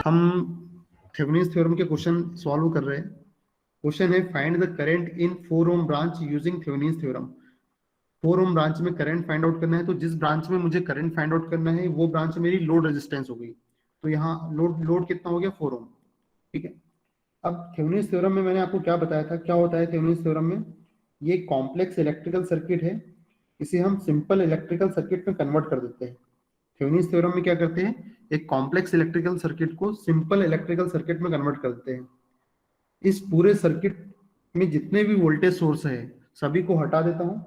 हम Thevenin's theorem के question solve कर रहे हैं। क्वेश्चन है find the current in 4 ohm branch using Thevenin's theorem. 4 ohm branch में करंट फाइंड आउट करना है, तो जिस ब्रांच में मुझे करंट फाइंड आउट करना है वो ब्रांच मेरी लोड रेजिस्टेंस हो गई। तो यहाँ लोड कितना हो गया, 4 ओम। ठीक है। अब थेवेनिन्स थ्योरम में मैंने आपको क्या बताया था, क्या होता है थेवेनिन्स थ्योरम में, ये कॉम्प्लेक्स इलेक्ट्रिकल सर्किट है, इसे हम सिंपल इलेक्ट्रिकल सर्किट में कन्वर्ट कर देते हैं। थेवेनिन्स थ्योरम में क्या करते हैं, एक कॉम्प्लेक्स इलेक्ट्रिकल सर्किट को सिंपल इलेक्ट्रिकल सर्किट में कन्वर्ट कर देते हैं। इस पूरे सर्किट में जितने भी वोल्टेज सोर्स है सभी को हटा देता हूं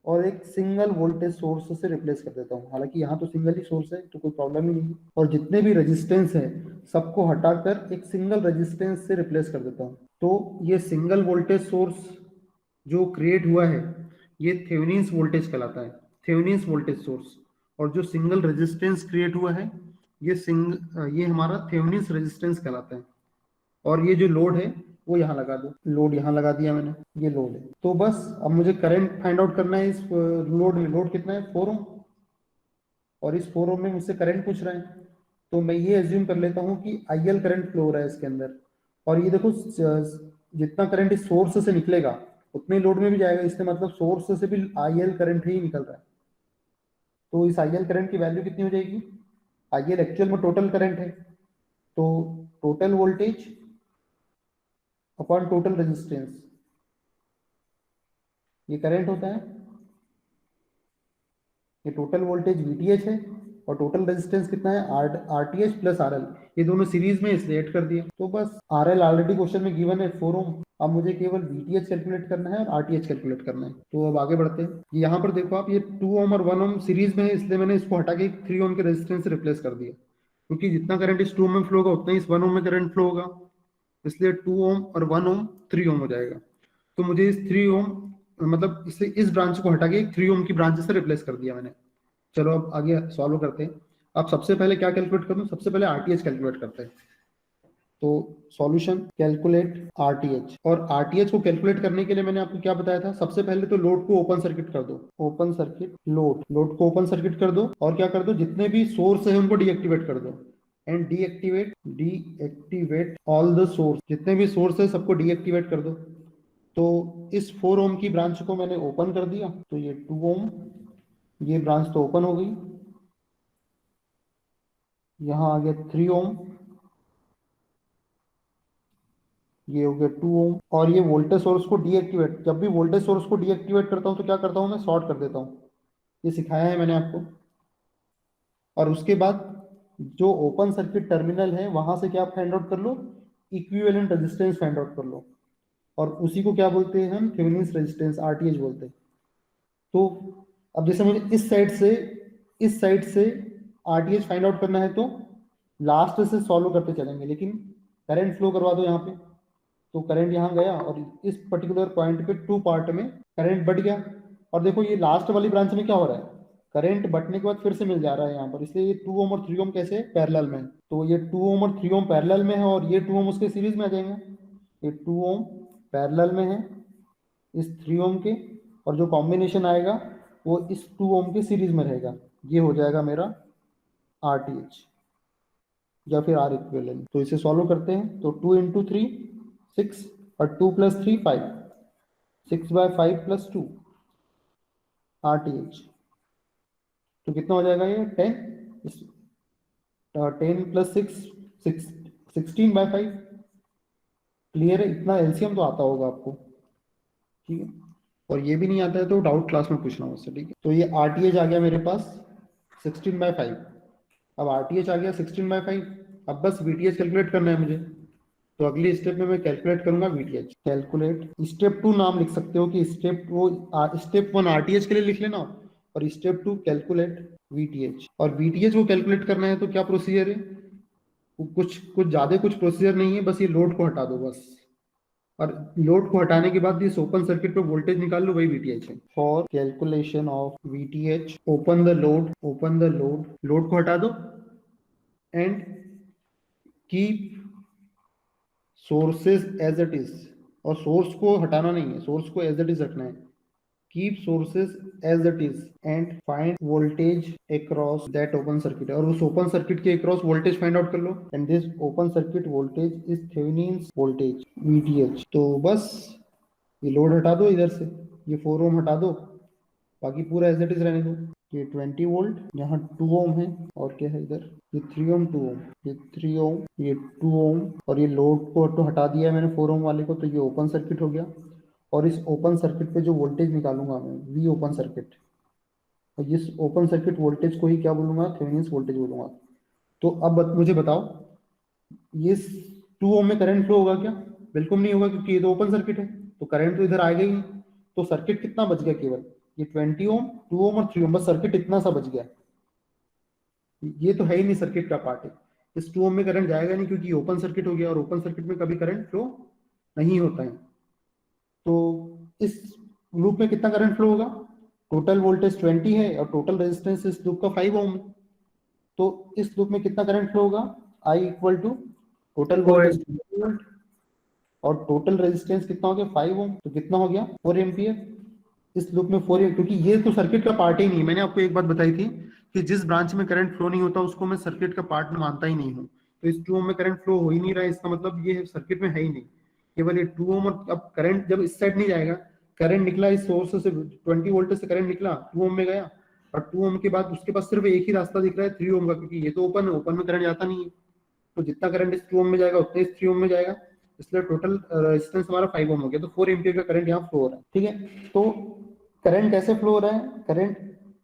और एक सिंगल वोल्टेज सोर्स से रिप्लेस कर देता हूं। हालांकि यहाँ तो सिंगल ही सोर्स है तो कोई प्रॉब्लम ही नहीं है। और जितने भी रेजिस्टेंस है सबको हटाकर एक सिंगल रेजिस्टेंस से रिप्लेस कर देता हूं। तो ये सिंगल वोल्टेज सोर्स जो क्रिएट हुआ है ये थेवेनिन्स वोल्टेज कहलाता है, थेवेनिन्स वोल्टेज सोर्स। और जो सिंगल रेजिस्टेंस क्रिएट हुआ है ये हमारा थेवेनिन्स रेजिस्टेंस कहलाता है। और ये जो लोड है वो यहाँ लगा दो, लोड यहाँ लगा दिया मैंने, ये लोड है। तो बस अब मुझे करंट फाइंड आउट करना है इस लोड में। लोड कितना है, 4 ओम, और इस 4 ओम में मुझसे करंट पूछ रहा है। तो मैं ये एज्यूम कर लेता हूँ कि आईएल करंट फ्लो हो रहा है इसके अंदर। और ये देखो जितना करंट इस सोर्स से निकलेगा उतने लोड में भी जाएगा, इससे मतलब सोर्स से भी आईएल करंट ही निकल रहा है। तो इस आईएल करंट की वैल्यू कितनी हो जाएगी, आईएल एक्चुअल में टोटल करंट है, तो total voltage upon total resistance, ये करंट होता है। ये टोटल वोल्टेज वीटीएच है और टोटल रेजिस्टेंस कितना है, आरटीएच प्लस आरएल, ये दोनों सीरीज में इसलिए ऐड कर दिया। तो बस आरएल ऑलरेडी क्वेश्चन में गिवन है 4 ओम, अब मुझे केवल वीटीएच कैलकुलेट करना है और आरटीएच कैलकुलेट करना है। तो अब आगे बढ़ते हैं। यहाँ पर देखो आप, ये 2 ओम और 1 ओम सीरीज में है, इसलिए मैंने इसको हटा के 3 ओम के रेजिस्टेंस से रिप्लेस कर दिया, क्योंकि जितना करंट इस 2 ओम में फ्लो होगा उतना ही इस 1 ओम में करंट फ्लो होगा, इसलिए 2 ओम और 1 ओम 3 ओम हो जाएगा। तो मुझे इस 3 ओम मतलब इससे इस ब्रांच को हटा के 3 ओम की ब्रांच से रिप्लेस कर दिया मैंने। चलो अब आगे सॉल्व करते हैं। अब सबसे पहले क्या कैलकुलेट करूं, सबसे पहले आरटीएच कैलकुलेट करते हैं। तो सॉल्यूशन, कैलकुलेट आरटीएच। और आरटीएच को कैलकुलेट करने के लिए मैंने आपको क्या बताया था, सबसे पहले तो लोड को ओपन सर्किट कर दो, ओपन सर्किट लोड को ओपन सर्किट कर दो। और क्या कर दो, जितने भी सोर्स है उनको डीएक्टिवेट कर दो। And deactivate all the source, जितने भी सोर्स है सबको डीएक्टिवेट कर दो। तो इस 4 ओम की ब्रांच को मैंने ओपन कर दिया, तो ये 2 ओम, ये ब्रांच तो ओपन हो गई। यहाँ आ गया 3 ओम, ये हो गया 2 ओम। और ये वोल्टेज सोर्स को डीएक्टिवेट, जब भी वोल्टेज सोर्स को डीएक्टिवेट करता हूँ तो क्या करता हूँ, मैं शॉर्ट कर देता हूँ, ये सिखाया है मैंने आपको। और उसके बाद जो ओपन सर्किट टर्मिनल है वहां से क्या फाइंड आउट कर लो, इक्विवेलेंट रेजिस्टेंस फाइंड आउट कर लो। और उसी को क्या बोलते हैं हम, थेवेनिन्स रेजिस्टेंस, आरटीएच बोलते हैं। तो अब जैसे मुझे इस साइड से आरटीएच फाइंड आउट करना है, तो लास्ट से सॉल्व करते चलेंगे, लेकिन करंट फ्लो करवा दो यहाँ पे। तो करंट यहाँ गया और इस पर्टिकुलर पॉइंट पे 2 पार्ट में करंट बढ़ गया। और देखो ये लास्ट वाली ब्रांच में क्या हो रहा है, करंट बढ़ने के बाद फिर से मिल जा रहा है यहाँ पर, इसलिए ये 2 ओम और 3 ओम कैसे पैरेलल में है। तो ये 2 ओम और 3 ओम पैरेलल में है और ये 2 ओम उसके सीरीज में आ जाएंगे। ये 2 ओम पैरेलल में है इस 3 ओम के, और जो कॉम्बिनेशन आएगा वो इस 2 ओम के सीरीज में रहेगा। ये हो जाएगा मेरा आरटीएच या फिर आर इक्विवेलेंट। तो इसे सॉल्व करते हैं। तो 2 इंटू 3 6 और 2 प्लस 3 5, 6/5 प्लस 2 आरटीएच। तो कितना हो जाएगा ये 10, 10 प्लस 6 16/5। क्लियर है, इतना एलसीएम तो आता होगा आपको। ठीक है, और ये भी नहीं आता है तो डाउट क्लास में पूछना मुझसे। ठीक है, तो ये आरटीएच आ गया मेरे पास 16/5। अब आरटीएच आ गया 16/5, अब बस वीटीएच कैलकुलेट करना है मुझे। तो अगली स्टेप में मैं कैलकुलेट करूंगा वीटीएच। कैलकुलेट स्टेप 2 नाम लिख सकते हो कि स्टेप 1 आरटीएच के लिए लिख लेना, और स्टेप 2 कैलकुलेट वीटीएच। और वीटीएच को कैलकुलेट करना है तो क्या प्रोसीजर है, कुछ ज्यादा कुछ प्रोसीजर नहीं है, बस ये लोड को हटा दो बस। और लोड को हटाने के बाद इस ओपन सर्किट पे वोल्टेज निकाल लो, वही वीटीएच है। For calculation of VTH open the load को हटा दो and keep sources as it is. और सोर्स को हटाना नहीं है, सोर्स को एज इट इज रखना है। Keep sources as it is and find voltage across that open circuit, और उस ओपन सर्किट के अक्रॉस वोल्टेज फाइंड आउट कर लो, and this open circuit voltage is Thevenin's voltage VTH. तो बस ये लोड हटा दो इधर से, ये 4 ओम हटा दो, बाकी पूरा एज इट इज रहने दो। ये 20 वोल्ट, यहाँ 2 ओम है, और क्या है इधर, ये 3 ओम 2 ओम, ये 3 ओम, ये 2 ओम, और ये लोड को तो हटा दिया है मैंने 4 ओम वाले को, तो ये ओपन सर्किट हो गया। और इस ओपन सर्किट पे जो वोल्टेज निकालूंगा मैं, वी ओपन सर्किट, और इस ओपन सर्किट वोल्टेज को ही क्या बोलूंगा, थेवेनिन्स वोल्टेज बोलूंगा। तो अब मुझे बताओ, ये 2 ओम में करंट फ्लो होगा क्या? बिल्कुल नहीं होगा, क्योंकि ये तो ओपन सर्किट है, तो करंट तो इधर आएगा ही नहीं। तो सर्किट कितना बच गया, केवल ये 20 ओम, 2 ओम और 3 ओम, बस सर्किट इतना सा बच गया। ये तो है ही नहीं सर्किट का पार्ट है। इस 2 ओम में करंट जाएगा नहीं, क्योंकि ओपन सर्किट हो गया, और ओपन सर्किट में कभी करंट फ्लो नहीं होता है। तो इस लूप में कितना करंट फ्लो होगा, टोटल वोल्टेज 20 है और टोटल रेजिस्टेंस इस लूप का 5 ओम है, तो इस लूप में कितना करंट फ्लो होगा, I equal to total voltage और टोटल रेजिस्टेंस कितना हो गया 5 ओम, तो कितना हो गया 4 एम्पियर। इस लूप में 4 एम्पियर, क्योंकि ये तो सर्किट का पार्ट ही नहीं है। मैंने आपको एक बात बताई थी कि जिस ब्रांच में करंट फ्लो नहीं होता उसको मैं सर्किट का पार्ट मानता ही नहीं हूँ। तो इस 2 ओम में करंट फ्लो हो ही नहीं रहा है, इसका मतलब ये सर्किट में है ही नहीं, केवल ये 2 ओम। और अब करंट जब इस साइड नहीं जाएगा, करंट निकला इस सोर्स से 20 वोल्ट से, करंट निकला 2 ओम में गया, और 2 ओम के बाद उसके पास सिर्फ एक ही रास्ता दिख रहा है 3 ओम का, क्योंकि ये तो ओपन है, ओपन में करंट जाता नहीं है। तो जितना करंट इस 2 ओम में जाएगा उतना इस 3 ओम में जाएगा, इसलिए टोटल रेजिस्टेंस हमारा 5 ओम हो गया। तो 4 एम्पियर का करंट यहाँ फ्लो हो रहा है, ठीक है। तो करंट कैसे फ्लो हो रहा है, करंट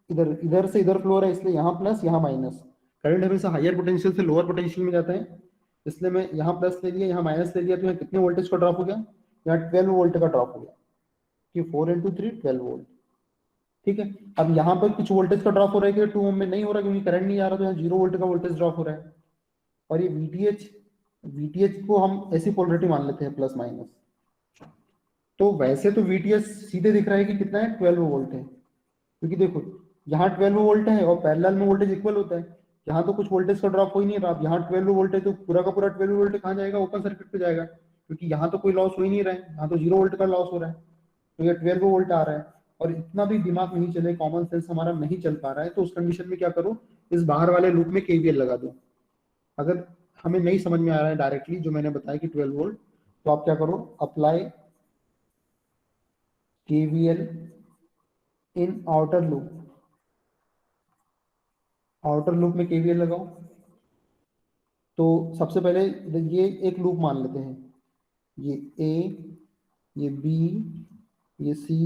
इधर इधर से इधर फ्लो हो रहा है, इसलिए यहाँ प्लस यहाँ माइनस। करंट हमेशा हायर पोटेंशियल से लोअर पोटेंशियल में जाता है, इसलिए मैं यहाँ प्लस ले लिया, यहाँ माइनस ले लिया, तो यहाँ कितने वोल्टेज का ड्रॉप हो गया, यहाँ 12 वोल्ट का ड्रॉप हो गया, कि 4 इंटू 3 12 वोल्ट, ठीक है। अब यहाँ पर कुछ वोल्टेज का ड्रॉप हो रहा है कि 2 ओम में नहीं हो रहा, क्योंकि करंट नहीं आ रहा, तो यहाँ 0 वोल्ट का वोल्टेज ड्रॉप हो रहा है। और ये वीटीएच, वीटीएच को हम ऐसी पोलरिटी मान लेते हैं प्लस माइनस। तो वैसे तो वीटीएच सीधे दिख रहा है कि कितना है 12 वोल्ट है, क्योंकि देखो यहाँ 12 वोल्ट है और पैरेलल में वोल्टेज इक्वल होता है, यहाँ तो कुछ वोल्टेज का ड्रॉप हो ही नहीं रहा। अब यहाँ 12 वोल्ट है, तो पूरा का पूरा 12 वोल्ट कहाँ जाएगा, ओपन सर्किट पे जाएगा, क्योंकि यहाँ तो कोई लॉस हो ही नहीं रहा है, यहाँ तो 0 वोल्ट का लॉस हो रहा है, तो ये 12 वोल्ट आ रहा है। और इतना भी दिमाग नहीं चले, कॉमन सेंस हमारा नहीं चल पा रहा है, तो उस कंडीशन में क्या करो, इस बाहर वाले लूप में केवीएल लगा दो। अगर हमें नहीं समझ में आ रहा है डायरेक्टली जो मैंने बताया कि 12 वोल्ट, तो आप क्या करो, apply KVL in outer loop, outer loop में केवीएल लगाओ। तो सबसे पहले ये एक लूप मान लेते हैं, ये ए, ये बी, ये सी,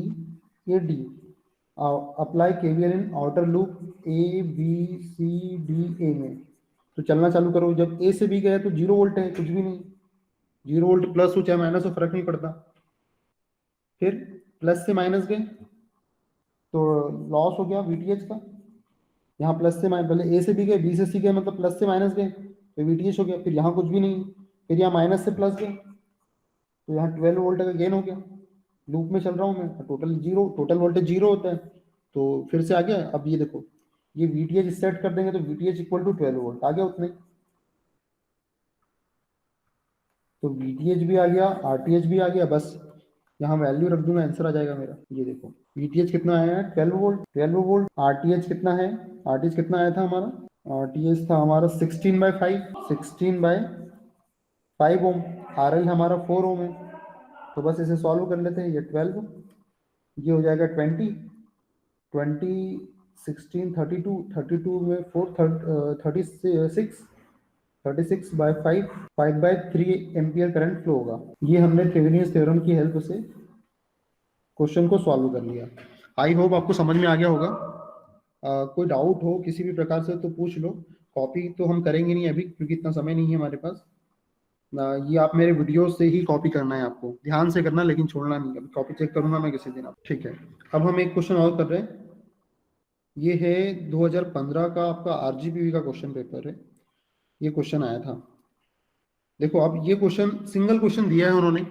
ये D. Apply KVL in outer loop A B C D A में। तो चलना चालू करो, जब ए से बी गया तो 0 वोल्ट है, कुछ भी नहीं, 0 वोल्ट प्लस हो चाहे माइनस हो फर्क नहीं पड़ता। फिर प्लस से माइनस गए तो लॉस हो गया वीटीएच का, यहाँ प्लस से माइनस, पहले ए से बी गए, बी से सी गए, मतलब प्लस से माइनस गए तो वीटीएच हो गया। फिर यहाँ कुछ भी नहीं, फिर यहाँ माइनस से प्लस गए, तो यहाँ 12 वोल्ट का गेन हो गया। लूप में चल रहा हूँ मैं, total zero, total voltage zero होता है, तो फिर से आ गया। अब ये देखो, ये वीटीएच सेट कर देंगे तो वीटीएच इक्वल टू 12 वोल्ट आ गया उतने, तो वीटीएच भी आ गया, आरटीएच भी आ गया। बस यहाँ वैल्यू रख दूंगा, आंसर आ जाएगा मेरा। ये देखो वीटीएच कितना आया है 12 वोल्ट, 12 वोल्ट। आरटीएच कितना है, आरटीएच कितना आया था हमारा, आरटीएच था हमारा 16/5, 16/5 ओम। आरएल हमारा 4 ओम है, तो बस इसे सॉल्व कर लेते हैं। ये 12, ये हो जाएगा 20, 16 32, 32 में 4 36, 36/5, 5/3 एम्पियर करंट फ्लो होगा। ये हमने थेवेनिन्स थ्योरम की हेल्प से क्वेश्चन को सॉल्व कर लिया। आई होप आपको समझ में आ गया होगा। कोई डाउट हो किसी भी प्रकार से तो पूछ लो। कॉपी तो हम करेंगे नहीं अभी, क्योंकि इतना समय नहीं है हमारे पास। ये आप मेरे वीडियो से ही कॉपी करना है, आपको ध्यान से करना, लेकिन छोड़ना नहीं। अभी कॉपी चेक करूंगा मैं किसी दिन, आप ठीक है। अब हम एक क्वेश्चन और कर रहे हैं, ये है 2015 का आपका आरजीपीवी का क्वेश्चन पेपर है। ये क्वेश्चन आया था, देखो अब ये क्वेश्चन सिंगल क्वेश्चन दिया है उन्होंने,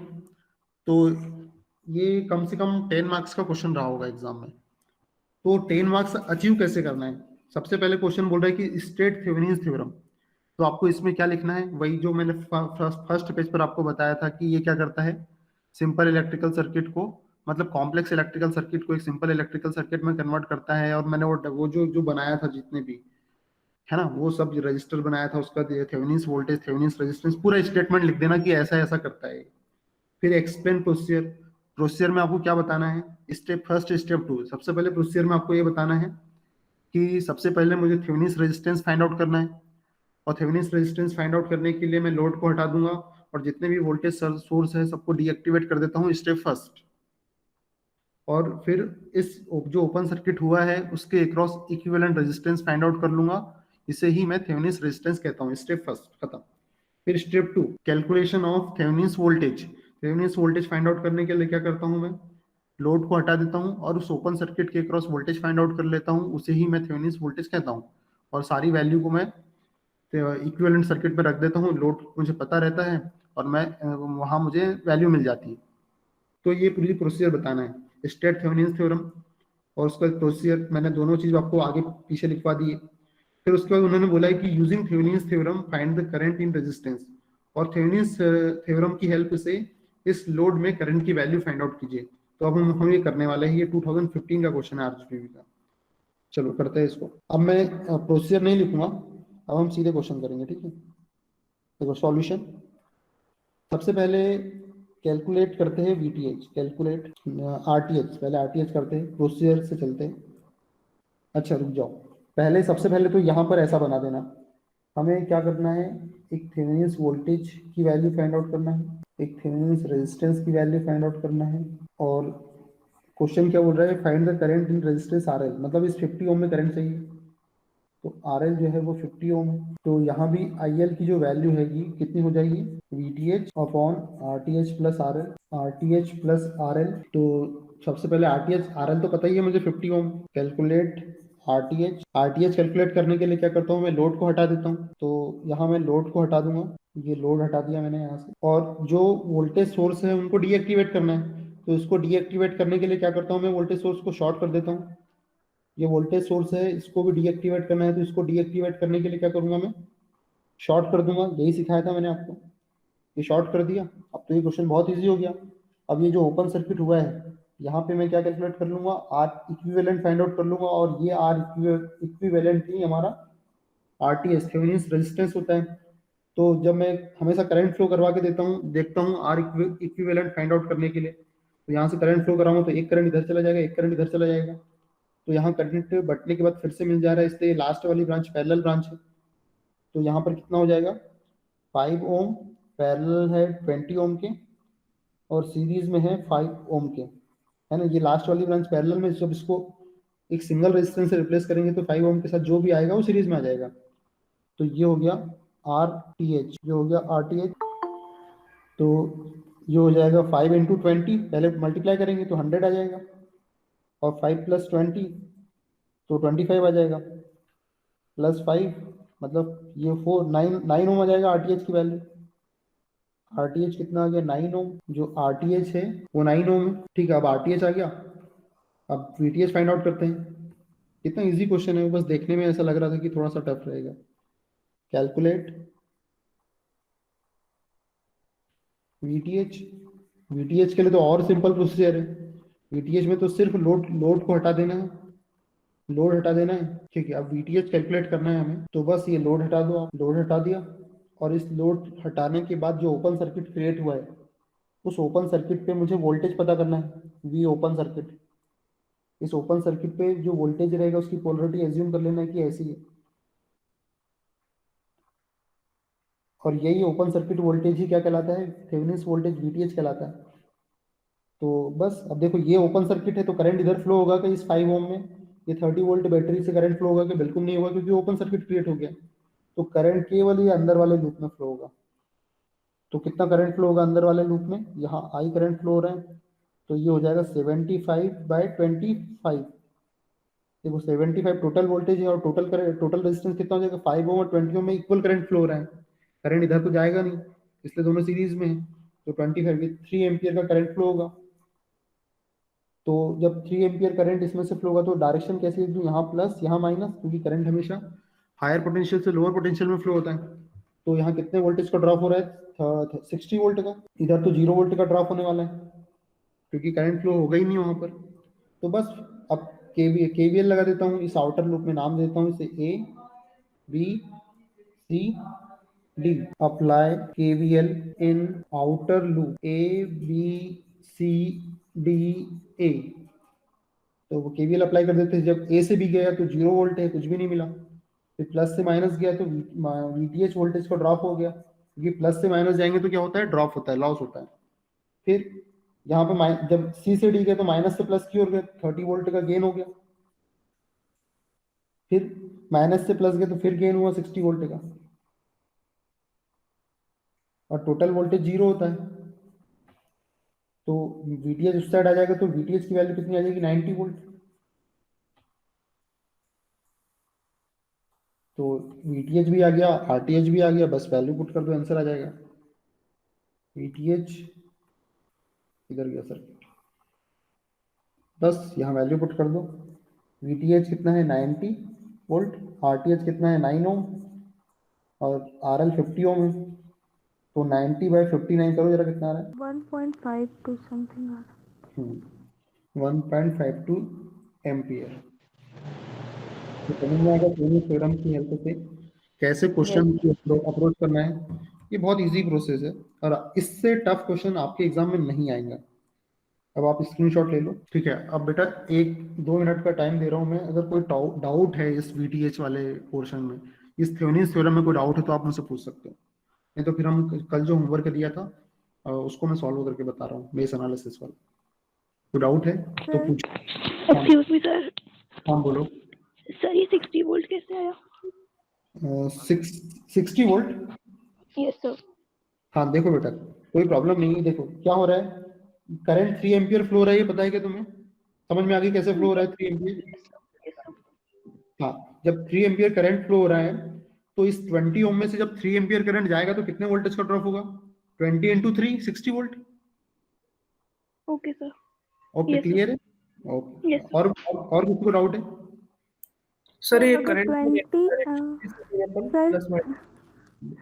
तो ये कम से कम 10 मार्क्स का क्वेश्चन रहा होगा एग्जाम में। तो 10 मार्क्स अचीव कैसे करना है, सबसे पहले क्वेश्चन बोल रहा है कि स्टेट थेवेनिन्स थ्योरम। तो आपको इसमें क्या लिखना है, वही जो मैंने फर्स्ट पेज पर आपको बताया था कि ये क्या करता है, सिंपल इलेक्ट्रिकल सर्किट को मतलब कॉम्प्लेक्स इलेक्ट्रिकल सर्किट को एक सिंपल इलेक्ट्रिकल सर्किट में कन्वर्ट करता है। और मैंने वो जो जो बनाया था जितने भी है ना, वो सब रजिस्टर बनाया था, उसका थेवेनिन्स वोल्टेज, थेवेनिन्स रेजिस्टेंस, पूरा स्टेटमेंट लिख देना कि ऐसा ऐसा करता है। फिर एक्सप्लेन प्रोसीजर। प्रोसीजर में आपको क्या बताना है, स्टेप फर्स्ट स्टेप टू। सबसे पहले प्रोसीजर में आपको ये बताना है कि सबसे पहले मुझे थेवेनिन्स रेजिस्टेंस फाइंड आउट करना है, और थेवेनिन्स रेजिस्टेंस फाइंड आउट करने के लिए मैं लोड को हटा दूंगा और जितने भी वोल्टेज सोर्स है सबको डीएक्टिवेट कर देता हूँ, स्टेप फर्स्ट। और फिर इस जो ओपन सर्किट हुआ है उसके across equivalent resistance find out कर लूंगा, इसे ही मैं थेवेनिन्स रेजिस्टेंस कहता हूँ। स्टेप फर्स्ट खत्म। फिर step two, calculation of Thevenin's voltage. Thevenin's voltage find out करने के लिए क्या करता हूँ मैं, लोड को हटा देता हूँ और उस ओपन सर्किट के अक्रॉस वोल्टेज फाइंड आउट कर लेता हूँ, उसे ही मैं थेवेनिन्स वोल्टेज कहता हूँ। और सारी वैल्यू को मैं इक्विवेलेंट सर्किट पे रख देता हूँ, लोड मुझे पता रहता है और मैं वहां मुझे वैल्यू मिल जाती है। तो ये पूरी प्रोसीजर बताना है, स्टेट थेवेनिन्स थ्योरम और उसका प्रोसीजर। मैंने दोनों चीज आपको आगे पीछे लिखवा दी है। फिर उसके बाद उन्होंने बोला है कि using Thevenin's theorem find the current in resistance, और थेवेनिन्स थ्योरम की हेल्प से इस लोड में करंट की वैल्यू फाइंड आउट कीजिए। तो अब हम ये करने वाले हैं, ये 2015 का क्वेश्चन है आरजीपीवी का। चलो करते हैं इसको। अब मैं प्रोसीजर नहीं लिखूंगा, अब हम सीधे क्वेश्चन करेंगे, ठीक है। देखो सॉल्यूशन, सबसे पहले कैलकुलेट करते हैं वीटीएच, कैलकुलेट आरटीएच, पहले आरटीएच करते हैं, प्रोसीजर से चलते हैं। अच्छा रुक जाओ, पहले सबसे पहले तो यहाँ पर ऐसा बना देना, हमें क्या करना है, एक थेवेनिन्स वोल्टेज की वैल्यू फाइंड आउट करना है, एक थेवेनिन्स रेजिस्टेंस की वैल्यू फाइंड आउट करना है, और क्वेश्चन क्या बोल रहा है, find the current in resistance RL, मतलब इस 50 ओम में करंट चाहिए, तो आरएल जो है वो 50 ओम है। तो यहाँ भी आईएल की जो वैल्यू हैगी कितनी हो जाएगी, VTH upon RTH plus RL, RTH plus RL. तो सबसे पहले आरटीएच, आरएल तो पता ही है मुझे 50 ओम। कैलकुलेट आरटीएच, आरटीएच कैलकुलेट करने के लिए क्या करता हूँ मैं, लोड को हटा देता हूँ। तो यहाँ मैं लोड को हटा दूंगा, ये लोड हटा दिया मैंने यहाँ से, और जो वोल्टेज सोर्स है उनको डीएक्टिवेट करना है। तो इसको डीएक्टिवेट करने के लिए क्या करता हूँ मैं, वोल्टेज सोर्स को शॉर्ट कर देता हूँ। ये वोल्टेज सोर्स है, इसको भी डीएक्टिवेट करना है, तो इसको डीएक्टिवेट करने के लिए क्या करूंगा मैं, शॉर्ट कर दूंगा। यही सिखाया था मैंने आपको, ये शॉर्ट कर दिया। अब तो ये क्वेश्चन बहुत इजी हो गया। अब ये जो ओपन सर्किट हुआ है, यहाँ पे मैं क्या कैलकुलेट कर लूंगा, आर इक्विवेलेंट फाइंड आउट कर लूंगा, और ये आर इक्विवेलेंट ही हमारा आरटीएस थेवेनिन्स रेजिस्टेंस होता है। तो जब मैं हमेशा करंट फ्लो करवा के देता हूँ, देखता हूँ आर इक्विवेलेंट फाइंड आउट करने के लिए, तो यहाँ से करंट फ्लो कराऊंगा तो एक करंट इधर चला जाएगा, एक करंट इधर चला जाएगा, तो यहाँ करंट बटने के बाद फिर से मिल जा रहा है, इसलिए लास्ट वाली ब्रांच पैरेलल ब्रांच है। तो यहाँ पर कितना हो जाएगा, 5 ओम पैरेलल है 20 ओम के, और सीरीज में है 5 ओम के, है ना। ये लास्ट वाली ब्रांच पैरेलल में, जब इसको एक सिंगल रेजिस्टेंस से रिप्लेस करेंगे तो 5 ओम के साथ जो भी आएगा वो सीरीज में आ जाएगा। तो ये हो गया आर टी एच, ये हो गया आर टी एच। तो ये हो जाएगा 5 इंटू 20, पहले मल्टीप्लाई करेंगे तो 100 आ जाएगा, और 5 प्लस 20 तो 25 आ जाएगा, प्लस 5 मतलब ये 9 ओम आ जाएगा आरटीएच की वैल्यू। आरटीएच कितना आ गया, 9 ओम। जो आरटीएच है वो 9 ओम है, ठीक है। अब आरटीएच आ गया, अब वीटीएच फाइंड आउट करते हैं। कितना इजी क्वेश्चन है, बस देखने में ऐसा लग रहा था कि थोड़ा सा टफ रहेगा। कैलकुलेट वीटीएच, वीटीएच के लिए तो और सिंपल प्रोसीजर है। वीटीएच में तो सिर्फ लोड लोड को हटा देना है, लोड हटा देना है, ठीक है। अब वीटीएच कैलकुलेट करना है हमें, तो बस ये लोड हटा दो आप, लोड हटा दिया, और इस लोड हटाने के बाद जो ओपन सर्किट क्रिएट हुआ है, उस ओपन सर्किट पे मुझे वोल्टेज पता करना है, वी ओपन सर्किट। इस ओपन सर्किट पे जो वोल्टेज रहेगा उसकी पोलरिटी एज्यूम कर लेना है कि ऐसी है, और यही ओपन सर्किट वोल्टेज ही क्या कहलाता है, थेवेनिन्स वोल्टेज वीटीएच कहलाता है। तो बस अब देखो, ये ओपन सर्किट है तो करंट इधर फ्लो होगा कि इस 5 ओम में, ये 30 वोल्ट बैटरी से करंट फ्लो होगा कि, बिल्कुल नहीं होगा, क्योंकि ओपन सर्किट क्रिएट हो गया। तो करंट केवल ये अंदर वाले लूप में फ्लो होगा। तो कितना करंट फ्लो होगा अंदर वाले लूप में, यहाँ आई करंट फ्लो हो रहा है, तो ये हो जाएगा 75/25। देखो 75 टोटल वोल्टेज है, और टोटल करंट, टोटल रेजिस्टेंस कितना हो जाएगा, 5 ओम और 20 ओम में इक्वल करंट फ्लो हो रहा है, करंट इधर तो जाएगा नहीं, इसलिए दोनों सीरीज में है। तो 25 3 एम्पियर का करंट फ्लो होगा। तो जब 3 एम्पियर करंट इसमें से फ्लो होगा तो डायरेक्शन कैसे लिख दूं, यहाँ प्लस यहाँ माइनस, क्योंकि करंट हमेशा हायर पोटेंशियल से लोअर पोटेंशियल में फ्लो होता है। तो यहाँ कितने वोल्टेज का ड्रॉप हो रहा है, 60 वोल्ट का, इधर तो 0 वोल्ट का ड्रॉप होने वाला है। क्योंकि करंट फ्लो होगा ही नहीं वहां पर। तो बस अब केवीएल लगा देता हूँ, इस आउटर लूप में नाम देता हूँ इसे A B C D. Apply KVL in outer loop A B C D A. तो वो केवीएल अप्लाई कर देते हैं। जब ए से बी गया तो 0 वोल्ट है, कुछ भी नहीं मिला। फिर प्लस से माइनस गया तो वीटीएच वोल्टेज का ड्रॉप हो गया, क्योंकि प्लस से माइनस जाएंगे तो क्या होता है, ड्रॉप होता है, लॉस होता है। फिर यहाँ पे जब सी से डी गया तो माइनस से प्लस की ओर गया, 30 वोल्ट का गेन हो गया। फिर माइनस से प्लस गया तो फिर गेन हुआ 60 वोल्ट का, और टोटल वोल्टेज 0 होता है। तो वीटीएच उस साइड आ जाएगा तो वीटीएच की वैल्यू कितनी आ जाएगी, 90 वोल्ट। तो वीटीएच भी आ गया, आरटीएच भी आ गया, बस वैल्यू पुट कर दो, आंसर आ जाएगा। वीटीएच इधर गया सर्किट, बस यहाँ वैल्यू पुट कर दो। वीटीएच कितना है, 90 वोल्ट। आरटीएच कितना है, 9 ओम। और आरएल 50 ओम है। तो 90/59 करो जरा, कितना आ रहा है, 1.52 समथिंग आ रहा है। 1.52 एम्पियर। तो समझ में आएगा थेवेनिन थ्योरम की हेल्प से कैसे क्वेश्चन को अप्रोच करना है। ये बहुत इजी प्रोसेस है, और इससे टफ क्वेश्चन आपके एग्जाम में नहीं आएगा। अब आप स्क्रीनशॉट ले लो, ठीक है। अब बेटा 1-2 मिनट का टाइम दे रहा हूँ मैं, अगर कोई डाउट है इस वीटीएच वाले पोर्शन में, इस थेवेनिन थ्योरम में कोई डाउट है तो आप मुझसे पूछ सकते हो। नहीं तो फिर हम कल जो होमवर्क दिया था उसको मैं सॉल्व करके बता रहा हूँ, बेस एनालिसिस वाला। कोई डाउट है तो सर पूछ। हाँ एक्सक्यूज मी सर, हाँ बोलो। सर ये 60 वोल्ट कैसे आया? 60 वोल्ट। Yes sir. हाँ देखो बेटा, कोई प्रॉब्लम नहीं है। देखो क्या हो रहा है, करंट 3 एम्पियर फ्लो हो रहा है, ये पता है क्या तुम्हें? समझ में आ गई कैसे फ्लो हो रहा है 3 एम्पियर? हाँ, जब 3 एम्पियर करंट फ्लो हो रहा है तो इस 20 ओम में से जब 3 एम्पियर करंट जाएगा तो कितने वोल्टेज का ड्रॉप होगा? 20 × 3 60 volt. Okay sir. Okay, yes clear sir. है? ओके। Yes sir. और किसी को डाउट है? सर ये अगर करंट 20 सर प्लस माइनस।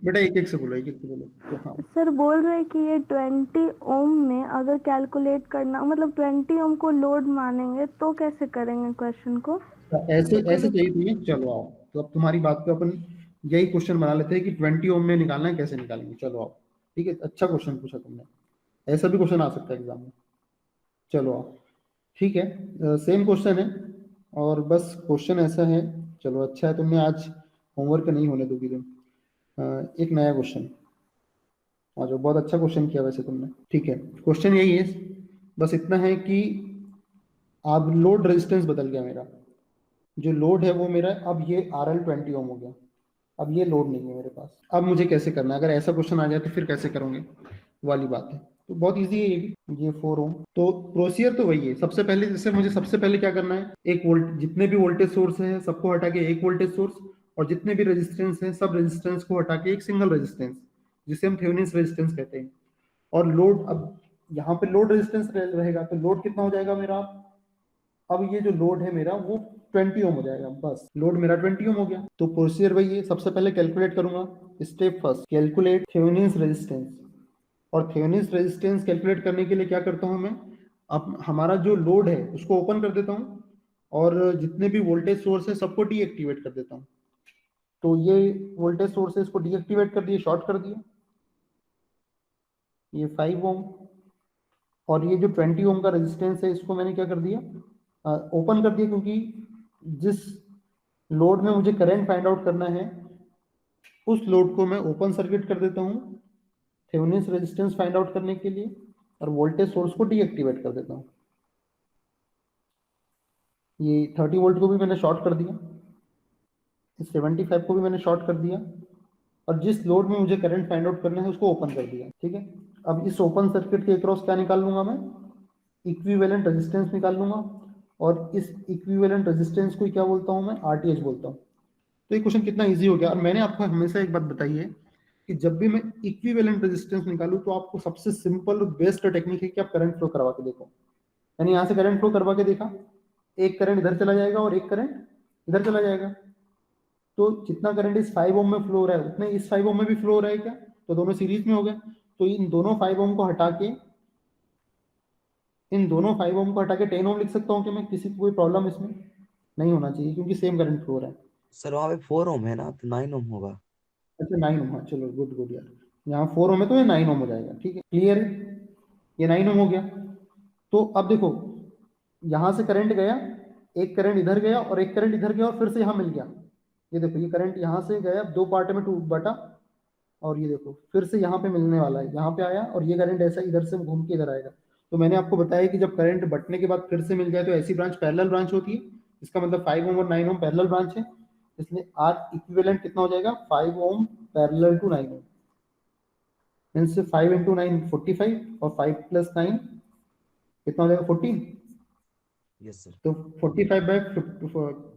बेटा एक एक से बोलो, एक एक से बोलो तो। हाँ सर बोल रहे हैं कि ये 20 ओम में अगर कैलकुलेट करना, मतलब 20 ओम को लोड मानेंगे तो कैसे करेंगे क्वेश्चन को? ऐसे ऐसे चाहिए तुम्हें, चलो आओ। तो अब तुम्हारी बात पे अपन यही क्वेश्चन बना लेते हैं कि 20 ओम में निकालना है, कैसे निकालेंगे। चलो आओ, ठीक है, अच्छा क्वेश्चन पूछा तुमने। ऐसा भी क्वेश्चन आ सकता है एग्जाम में। चलो आओ, ठीक है, सेम क्वेश्चन है। और बस क्वेश्चन ऐसा है, चलो अच्छा है तुमने आज होमवर्क नहीं होने दोगी तुम। एक नया क्वेश्चन, और जो बहुत अच्छा क्वेश्चन किया वैसे तुमने, ठीक है। क्वेश्चन यही है, बस इतना है कि अब लोड रेजिस्टेंस बदल गया मेरा। जो लोड है वो मेरा, अब ये RL 20 ओम हो गया। अब ये लोड नहीं है मेरे पास। अब मुझे कैसे करना है? अगर ऐसा क्वेश्चन आ जाए तो फिर कैसे करोगे वाली बात है। तो बहुत इजी है ये भी। ये 4 ओम, तो प्रोसीजर तो वही है। सबसे पहले जैसे मुझे सबसे पहले क्या करना है, एक वोल्ट, जितने भी वोल्टेज सोर्स है सबको हटा के एक वोल्टेज सोर्स, और जितने भी रेजिस्टेंस है सब रेजिस्टेंस को हटा के एक सिंगल रेजिस्टेंस, जिसे हम थेवेनिन रेजिस्टेंस कहते हैं। और लोड, अब यहाँ पे लोड रेजिस्टेंस रहेगा तो लोड कितना हो जाएगा मेरा? अब ये जो लोड है मेरा वो 20 ओम हो जाएगा। बस लोड मेरा 20 ओम हो गया। तो प्रोसीजर वही है, सबसे पहले कैलकुलेट करूंगा। Step first, calculate Thevenin resistance. और थेवेनिन रेजिस्टेंस कैलकुलेट करने के लिए क्या करता हूं मैं, अब हमारा जो लोड है उसको ओपन कर देता हूं, और जितने भी वोल्टेज सोर्स है सबको डीएक्टिवेट कर देता हूं। तो ये वोल्टेज सोर्सेस को डीएक्टिवेट कर दिए, शॉर्ट कर दिया। ये 5 ओम, और ये जो 20 ओम का रेजिस्टेंस है इसको मैंने क्या कर दिया, ओपन कर दिया, क्योंकि जिस लोड में मुझे करंट फाइंड आउट करना है उस लोड को मैं ओपन सर्किट कर देता हूं थेवेनिन रेजिस्टेंस फाइंड आउट करने के लिए, और वोल्टेज सोर्स को डीएक्टिवेट कर देता हूं। ये 30 वोल्ट को भी मैंने शॉर्ट कर दिया, इस 75 को भी मैंने शॉर्ट कर दिया, और जिस लोड में मुझे करंट फाइंड आउट करना है उसको ओपन कर दिया, ठीक है। अब इस ओपन सर्किट के अक्रॉस क्या निकाल लूंगा मैं, इक्विवेलेंट रेजिस्टेंस निकाल लूंगा। और इस इक्विवेलेंट रेजिस्टेंस को क्या बोलता हूं मैं, आरटीएच बोलता हूं। तो ये क्वेश्चन कितना इजी हो गया। और मैंने आपको हमेशा एक बात बताई है कि जब भी मैं इक्विवेलेंट रेजिस्टेंस निकालूं तो आपको सबसे सिंपल और बेस्ट टेक्निक है कि आप करंट फ्लो करवा के देखो। यानी यहाँ से करंट फ्लो करवा के देखा, एक करंट इधर चला जाएगा और एक करंट इधर चला जाएगा। तो जितना करंट इस 5 ओम में फ्लो हो रहा है उतने इस 5 ओम में भी फ्लो हो रहा है क्या, तो दोनों सीरीज में हो गए। तो इन दोनों 5 ओम को हटा के इन दोनों 5 ओम को हटा के 10 ओम लिख सकता हूँ कि मैं, किसी को कोई प्रॉब्लम इसमें नहीं होना चाहिए क्योंकि सेम करंट फ्लो हो रहा है। सर वहाँ पे 4 ओम है ना, तो 9 ओम होगा। अच्छा 9 ओम, हाँ चलो गुड गुड यार, यहाँ 4 ओम है तो ये 9 ओम हो जाएगा, ठीक है क्लियर है, ये 9 ओम हो गया। तो अब देखो यहाँ से करंट गया, एक करंट इधर गया और एक करंट इधर गया और फिर से यहाँ मिल गया। ये देखो ये करंट यहाँ से गया, दो पार्ट में टूट बटा, और ये देखो फिर से यहाँ पे मिलने वाला है, यहाँ पे आया और ये करंट ऐसा इधर से घूम के इधर आएगा। तो मैंने आपको बताया कि जब करंट बटने के बाद फिर से मिल जाए तो ऐसी ब्रांच पैरेलल ब्रांच होती है। इसका मतलब 5 ओम और 9 ओम पैरेलल ब्रांच है, इसलिए आर इक्विवेलेंट कितना हो जाएगा, 5 ohm parallel to 9 ohm, means 5 into 9 45 और 5 प्लस 9 कितना हो जाएगा 14। Yes sir. तो 45 बाय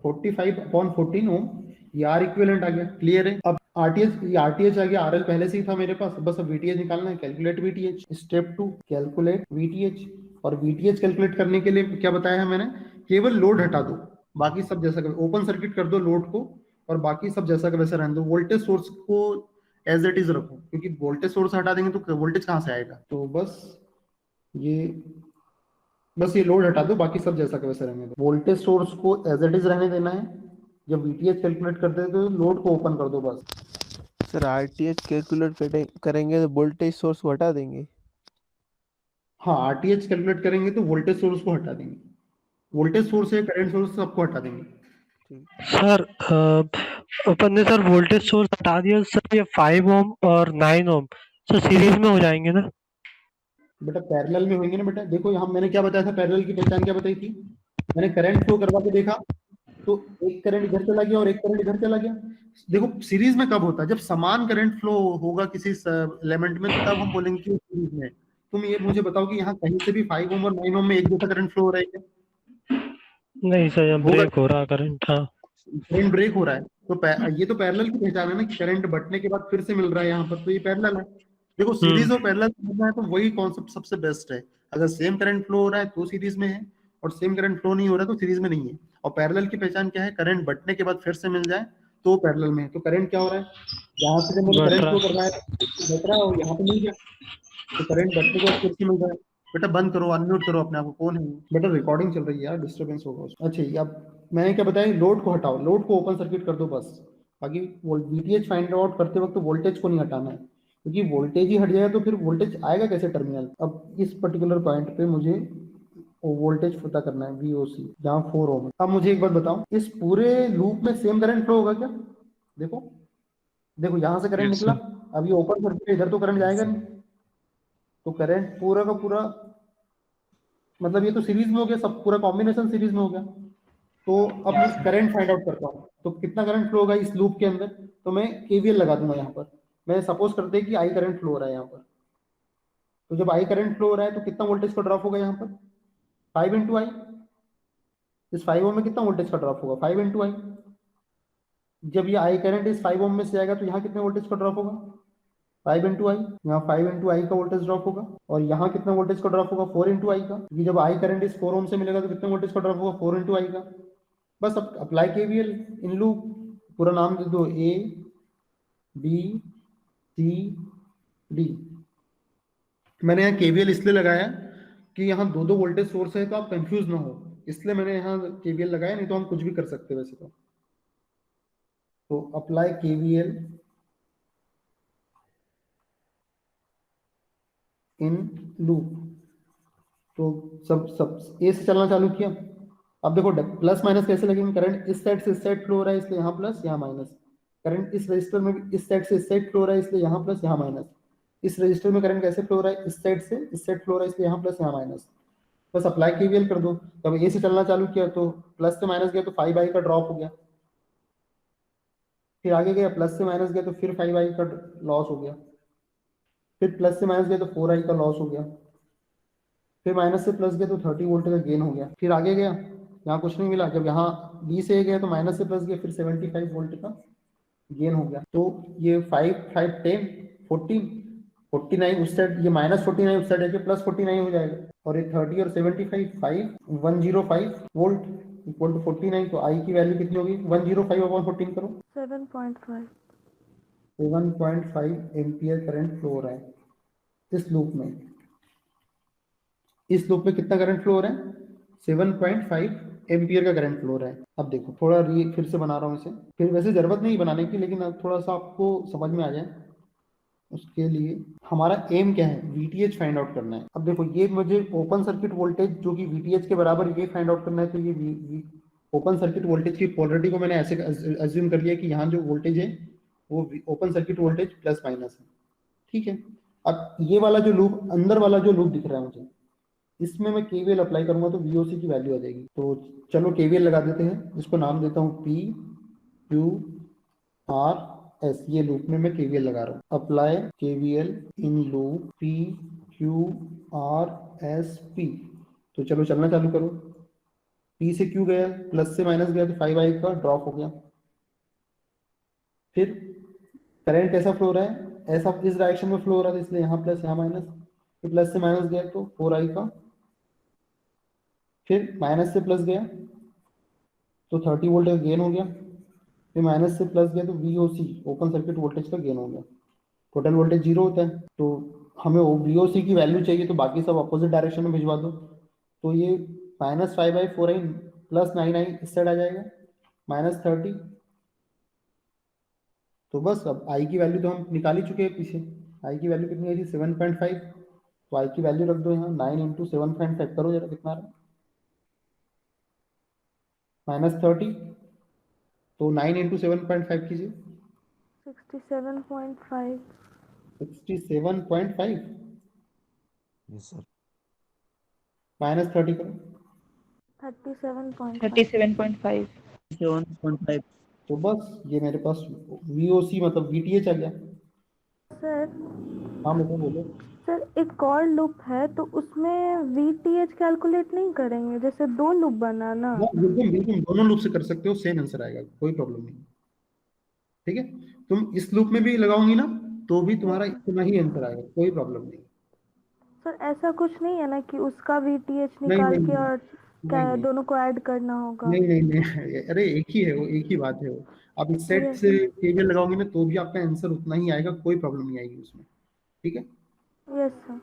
45 अपॉन 14 ओम, ये आर इक्विवेलेंट आ गया, क्लियर है। अब आरटीएच, ये आरटीएच आ गया, आरएल पहले से ही था मेरे पास, बस अब वीटीएच निकालना है, calculate VTH. Step 2 calculate VTH, और वीटीएच कैलकुलेट करने के लिए क्या बताया है मैंने, केवल लोड हटा दो, बाकी सब जैसा का ओपन सर्किट कर दो लोड को, और बाकी सब जैसा का वैसा रहने दो। वोल्टेज सोर्स को एज इट इज रखो, क्योंकि वोल्टेज सोर्स हटा देंगे तो वोल्टेज कहाँ से आएगा। तो बस ये लोड हटा दो, बाकी सब जैसा का वैसा रहने दो। वोल्टेज सोर्स को एज इट इज रहने देना है, जब वीटीएच कैलकुलेट करते हैं तो लोड को ओपन कर दो बस। सर आरटीएच कैलकुलेट करेंगे तो वोल्टेज सोर्स को हटा देंगे। हाँ आरटीएच कैलकुलेट करेंगे तो वोल्टेज सोर्स को हटा देंगे, वोल्टेज सोर्स है करंट सोर्स सबको हटा देंगे। सर अपन ने सर वोल्टेज सोर्स हटा दिया सर, ये 5 ओम और 9 ओम सर सीरीज में हो जाएंगे ना। बेटा पैरेलल में होंगे ना बेटा, देखो यहाँ मैंने क्या बताया था, पैरेलल की पहचान क्या बताई थी, मैंने करंट फ्लो करवा के देखा तो एक करंट इधर चला गया और एक करंट इधर चला गया। देखो सीरीज में कब होता है, जब समान करंट फ्लो होगा किसी एलिमेंट में, तो तब हम बोलेंगे कि सीरीज में। तुम ये मुझे बताओ कि यहाँ कहीं से भी 5 ओम और 9 ओम में एक जैसा करंट फ्लो हो रहा है क्या? नहीं सर, यहाँ होगा, ब्रेक हो रहा करंट। हाँ करंट ब्रेक हो रहा है, तो ये तो पैरेलल की पहचान है ना, कि करंट बटने के बाद फिर से मिल रहा है यहाँ पर, तो ये पैरेलल है। देखो सीरीज और पैरेलल समझना है तो वही कॉन्सेप्ट सबसे बेस्ट है। अगर सेम करंट फ्लो हो रहा है तो सीरीज में है, और सेम करंट फ्लो नहीं हो रहा है तो सीरीज में नहीं है। और पैरेलल की पहचान क्या है, करंट बटने के बाद फिर से मिल जाए तो पैरेलल में है। तो करंट क्या हो रहा है, यहाँ से जब मैंने बट करंट रहा। फ्लो कर रहा है बट रहा है और यहाँ पे मिल गया, तो करंट बटने के बाद फिर से मिल रहा है। बेटा बंद करो, अनम्यूट करो अपने आप को, कौन है बेटा, रिकॉर्डिंग चल रही है यार, डिस्टर्बेंस होगा उसमें। अच्छा ये अब मैंने क्या बताया, लोड को हटाओ, लोड को ओपन सर्किट कर दो बस, बाकी वीटीएच फाइंड आउट करते वक्त वोल्टेज को नहीं हटाना है, क्योंकि वोल्टेज ही हट जाएगा तो फिर वोल्टेज आएगा कैसे टर्मिनल। अब इस पर्टिकुलर पॉइंट पे मुझे वोल्टेज पता करना है, वीओसी, जहाँ 4 ओम है। अब मुझे एक बात बताओ, इस पूरे लूप में सेम करंट फ्लो होगा क्या? देखो देखो यहाँ से करंट निकला, अब ये ओपन सर्किट, इधर तो करंट जाएगा नहीं, तो करंट पूरा का पूरा, मतलब ये तो सीरीज में हो गया, सब पूरा कॉम्बिनेशन सीरीज में हो गया। तो अब मैं करंट फाइंड आउट करता हूँ, तो कितना करंट फ्लो होगा इस लूप के अंदर, तो मैं केवीएल लगा दूंगा यहाँ पर। मैं सपोज करते हैं कि आई करंट फ्लो हो रहा है यहाँ पर, तो जब आई करंट फ्लो हो रहा है तो कितना वोल्टेज का ड्रॉप होगा यहाँ पर, 5 इंटू आई। इस 5 ओम में कितना वोल्टेज का ड्रॉप होगा, 5 इंटू आई। जब ये आई करंट इस 5 ओम में से आएगा तो यहाँ कितने वोल्टेज का ड्रॉप होगा, 5 इंटू आई। यहाँ 5 इंटू आई का वोल्टेज ड्रॉप होगा, और यहाँ कितना वोल्टेज का ड्रॉप होगा, 4 इंटू आई का। ये जब आई करंट इस 4 ओम से मिलेगा तो कितने वोल्टेज का ड्रॉप होगा, 4 इंटू आई का। बस अब अप्लाई केवीएल इन लूप, पूरा नाम दे दो, ए बी सी डी। मैंने यहाँ केवीएल इसलिए लगाया कि यहाँ दो दो वोल्टेज सोर्स है तो आप कंफ्यूज ना हो, इसलिए मैंने यहाँ केवीएल लगाया, नहीं तो हम कुछ भी कर सकते वैसे तो अप्लाई केवीएल इन लूप। तो सब ए से चलना चालू किया। अब देखो प्लस माइनस कैसे लगेंगे, करंट इस साइड से इस साइड फ्लो हो रहा है इसलिए यहाँ प्लस यहाँ माइनस, करंट इस रजिस्टर में भी इस साइड से इस साइड फ्लो हो रहा है इसलिए यहाँ प्लस यहाँ माइनस। इस रजिस्टर में करंट कैसे फ्लो हो रहा है, इस साइड से इस साइड फ्लो हो रहा है इसलिए यहाँ प्लस यहाँ माइनस। बस अप्लाई केवीएल कर दो। तब ए से चलना चालू किया तो प्लस से माइनस गया तो 5i का ड्रॉप हो गया, फिर आगे गया प्लस से माइनस गया तो फिर 5i का लॉस हो गया, फिर प्लस से माइनस गया तो 4i का लॉस हो गया, फिर माइनस से प्लस गया तो 30 वोल्ट का गेन हो गया। फिर आगे गया, यहाँ कुछ नहीं मिला, जब यहाँ बी से गया तो माइनस से प्लस गया, फिर 75 वोल्ट का गेन हो गया। तो ये 5 5 10 14 49 उस साइड, ये माइनस 49 उस साइड है, प्लस 49 हो जाएगा, और ये 30 और 75 5 105 वोल्ट इक्वल टू 49। तो आई की वैल्यू कितनी होगी, 105 अपॉन 14 करो, 7.5। 7.5 एम्पियर करंट फ्लो हो रहा है इस लूप में। इस लूप में कितना करंट फ्लो हो रहा है? 7.5 एम्पियर का करंट फ्लो हो रहा है। अब देखो थोड़ा फिर से बना रहा हूँ इसे, फिर वैसे जरूरत नहीं बनाने की, लेकिन अब थोड़ा सा आपको समझ में आ जाए उसके लिए हमारा एम क्या है, वीटीएच फाइंड आउट करना है। अब देखो ये मुझे ओपन सर्किट वोल्टेज जो कि वीटीएच के बराबर ये फाइंड आउट करना है, तो ये ओपन सर्किट वोल्टेज की पोलरिटी को मैंने ऐसे अज्यूम कर लिया कि यहाँ जो वोल्टेज है वो open circuit voltage plus minus है, ठीक है। अब ये वाला जो लूप, अंदर वाला जो लूप दिख रहा है मुझे, इसमें मैं केवीएल अप्लाई करूंगा तो वीओसी की वैल्यू आ जाएगी। तो चलो केवीएल लगा देते हैं, इसको नाम देता हूँ पी क्यू आर एस। ये लूप में मैं केवीएल लगा रहा हूँ। Apply KVL in loop P Q R S P. तो चलो चलना चालू करो। पी से क्यू गया, प्लस से माइनस गया तो 5i का ड्रॉप हो गया। फिर करंट कैसा फ्लो हो रहा है, ऐसा इस डायरेक्शन में फ्लो हो रहा था, इसलिए यहाँ प्लस यहाँ माइनस, फिर प्लस से माइनस गया तो 4i का, फिर माइनस से प्लस गया तो 30 वोल्ट का गेन हो गया, फिर माइनस से प्लस गया तो वीओसी ओपन सर्किट वोल्टेज का गेन हो गया। टोटल वोल्टेज 0 होता है, तो हमें वीओसी की वैल्यू चाहिए, तो बाकी सब अपोजिट डायरेक्शन में भिजवा दो। तो ये -5/4i प्लस 9i इस साइड आ जाएगा, -30। तो बस अब आई की वैल्यू तो हम निकाल ही चुके हैं पीछे। आई की वैल्यू कितनी आई थी? 7.5। तो आई की वैल्यू रख दो यहाँ, 9 × 7.5 करो जरा कितना रहा, -30। तो 9 × 7.5 कीजिए, 67.5। 67.5 यस सर। -30 करो, 37.5। 37.5। 7.5। तो बस ये मेरे पास वीओसी मतलब वीटीएच आ गया। सर हाँ मतलब बोलो। सर एक और लूप है तो उसमें वीटीएच कैलकुलेट नहीं करेंगे, जैसे 2 लूप बना ना। हाँ बिल्कुल बिल्कुल, दोनों लूप से कर सकते हो, सेम आंसर आएगा, कोई प्रॉब्लम नहीं, ठीक है। तुम इस लूप में भी लगाओगी ना तो भी तुम्हारा इतना ही आंसर आएगा, कोई प्रॉब्लम नहीं। सर ऐसा कुछ नहीं है ना कि उसका वीटीएच नहीं निकाल नहीं के नहीं और नहीं नहीं दोनों को ऐड करना होगा। नहीं नहीं नहीं, अरे एक ही है वो, एक ही बात है वो। आप इस सेट Yes, से केवीएल लगाओगे ना तो भी आपका आंसर उतना ही आएगा, कोई प्रॉब्लम नहीं आएगी उसमें, ठीक है। Yes sir.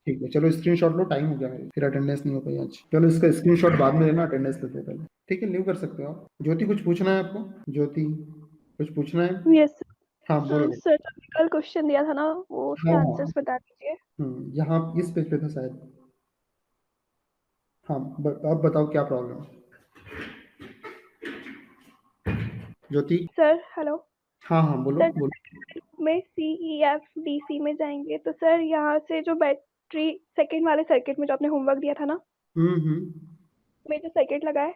ठीक है चलो स्क्रीनशॉट लो, टाइम हो गया है, फिर अटेंडेंस नहीं हो पाई आज। चलो इसका स्क्रीनशॉट बाद में लेना, अटेंडेंस लेते हैं पहले, ठीक है। लीव कर सकते हो आप। ज्योति कुछ पूछना है आपको? ज्योति कुछ पूछना है? यस हाँ बोलो। सर, जो कल क्वेश्चन दिया था ना वो उसके हाँ आंसर्स बता दीजिए। यहाँ इस पेज पे था शायद। हाँ अब बताओ क्या प्रॉब्लम है ज्योति? Sir hello. हाँ हाँ बोलो सर बोलो। में CEF DC में जाएंगे तो सर यहाँ से जो बैटरी सेकंड वाले सर्किट में जो आपने होमवर्क दिया था ना, में जो सर्किट लगा है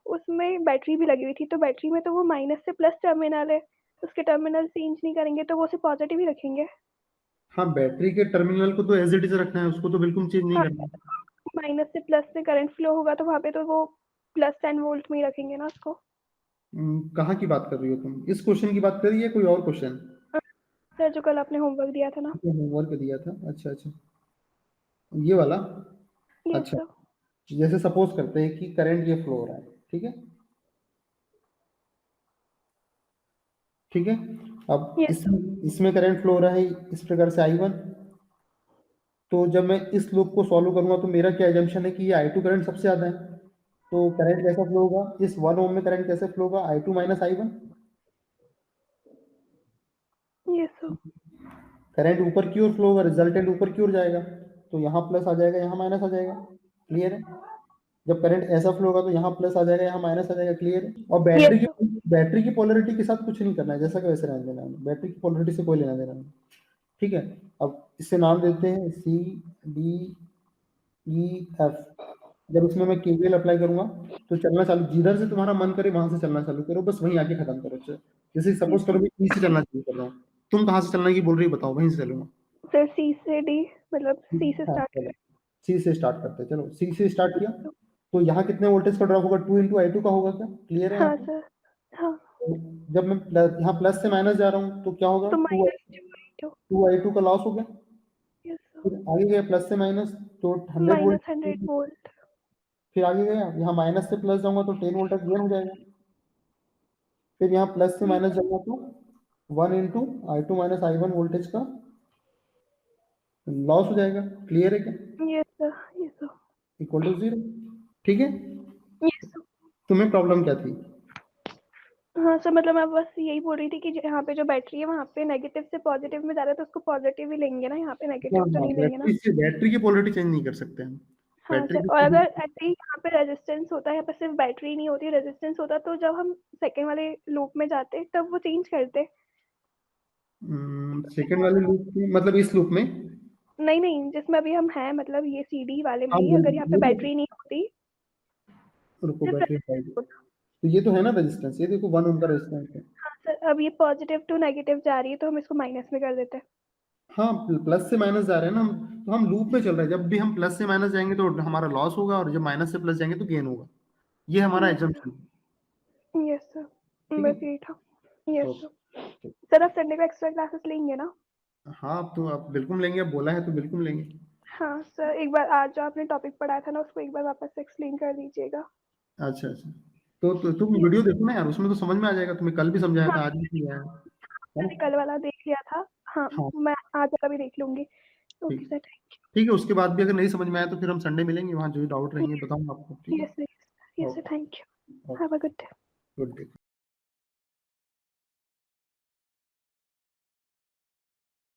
उसमें बैटरी भी लगी हुई थी, तो बैटरी में तो वो माइनस से प्लस टर्मिनल है, उसके टर्मिनल चेंज नहीं करेंगे तो वो उसे पॉजिटिव ही रखेंगे। हाँ बैटरी के टर्मिनल को तो एज इट इज रखना है, उसको तो बिल्कुल चेंज नहीं हाँ, करना। माइनस से प्लस में करंट फ्लो होगा तो वहाँ पे तो वो प्लस 10 वोल्ट में ही रखेंगे ना उसको। कहाँ की बात कर रही हो तुम? इस क्वेश्चन की बात कर रही है कोई और क्वेश्चन? सर जो कल आपने होमवर्क दिया था ना। होमवर्क दिया था, अच्छा अच्छा ये वाला। यस अच्छा सर। जैसे सपोज करते हैं कि करंट ये फ्लो हो रहा है, ठीक है ठीक है। अब यस इसमें करंट फ्लो हो रहा है इस प्रकार से I1। तो जब मैं इस लूप को सॉल्व करूंगा तो मेरा क्या एजम्पशन है कि ये I2 करंट सबसे ज्यादा है, तो करंट कैसा फ्लो होगा इस 1 ओम में? करंट कैसे फ्लो होगा? I2 - I1। Yes sir. Current ऊपर की ओर फ्लो होगा, रिजल्टेंट ऊपर की ओर जाएगा, तो यहाँ प्लस आ जाएगा यहाँ माइनस आ जाएगा, क्लियर है। जब करंट ऐसा फ्लो होगा तो यहाँ प्लस आ जाएगा यहाँ माइनस आ जाएगा, क्लियर है। और बैटरी की पोलरिटी के साथ कुछ नहीं करना है, जैसा कि वैसे रहने देना है, बैटरी की पोलरिटी से कोई लेना देना नहीं, ठीक है। अब इससे नाम देते हैं CDEF। जब इसमें मैं केवीएल अप्लाई करूंगा तो चलना चालू, जिधर से तुम्हारा मन करे वहां से चलना चालू करो, बस वहीं आके खत्म करो। जैसे सपोज करो मैं ई से चलना चालू कर रहा हूँ, तुम कहाँ से चलना की बोल रही बताओ, वहीं से चलूंगा। सर C से D, मतलब C से हाँ स्टार्ट चलो करें। सी से स्टार्ट करते हैं, चलो सी से स्टार्ट किया तो यहाँ कितने वोल्टेज का ड्रॉप होगा? 2 × I2 का होगा क्या? क्लियर है यहाँ हाँ पे? सर। हाँ तो जब मैं यहाँ प्लस से माइनस जा रहा हूँ तो क्या होगा? तो -2 2I2 का लॉस हो गया। Yes sir. फिर आगे गया प्लस से माइनस तो 100 वोल्ट, -100 वोल्ट। फिर आगे गया यहाँ माइनस से प्लस जाऊंगा तो 10 वोल्ट तक गेन हो जाएगा। फिर यहाँ प्लस से माइनस जाऊंगा तो 1 × I2 - I1 वोल्टेज का लॉस हो जाएगा, क्लियर है क्या? Yes sir. Yes sir. Equal to 0, ठीक है। Yes sir. तुम्हें प्रॉब्लम क्या थी? हाँ सर, मतलब मैं बस यही बोल रही थी कि यहाँ पे जो बैटरी है वहाँ पे नेगेटिव से पॉजिटिव में जा रहा है तो उसको पॉजिटिव ही लेंगे ना, यहाँ पे नेगेटिव तो नहीं लेंगे ना। बैटरी की पोलरिटी चेंज नहीं कर सकते हम। हाँ बैटरी सर, की और अगर ऐसे ही यहाँ पे रेजिस्टेंस होता है, यहाँ पे सिर्फ बैटरी नहीं होती, रेजिस्टेंस होता, तो जब हम सेकेंड वाले लूप में जाते तब वो चेंज करते। सेकंड वाले लूप में मतलब इस लूप में? नहीं नहीं, जिसमें अभी हम हैं, मतलब ये CD वाले में हाँ ही, अगर यहाँ पे बैटरी नहीं होती रुको, सिर्फ बैटरी resistance होता। तो ये तो है ना रेजिस्टेंस, ये देखो 1 ओम का रेजिस्टेंस है। हाँ सर, अब ये पॉजिटिव टू नेगेटिव जा रही है तो हम इसको माइनस में कर देते हैं। हाँ, प्लस से माइनस जा रहे हैं ना हम, तो हम लूप में चल रहे हैं। जब भी हम प्लस से माइनस जाएंगे तो हमारा लॉस होगा, और जब माइनस से प्लस जाएंगे तो गेन होगा। ये हमारा एजम्पशन, यस सर, ठीक बस है। यही था। Yes okay. सर। सर आप संडे को एक्स्ट्रा क्लासेस लेंगे ना? हाँ, आप बिल्कुल लेंगे, अब बोला है तो बिल्कुल लेंगे। हाँ सर, एक बार आज जो आपने टॉपिक पढ़ाया था ना उसको एक बार वापस से एक्सप्लेन कर दीजिएगा। अच्छा अच्छा, तो तुम वीडियो देखो ना यार, उसमें तो समझ में आ जाएगा। तुम्हें कल भी समझाया था, हाँ आज भी समझाया है मैंने ना? कल वाला देख लिया था। हाँ, हाँ मैं आज वाला भी देख लूंगी। ओके ठीक, सर, थैंक ठीक है। उसके बाद भी अगर नहीं समझ में आया तो फिर हम संडे मिलेंगे, वहाँ जो डाउट यू। रहेंगे बताऊंगा आपको, ठीक यस है। Sir, yes sir, okay thank you. Okay, have a good day. Good day.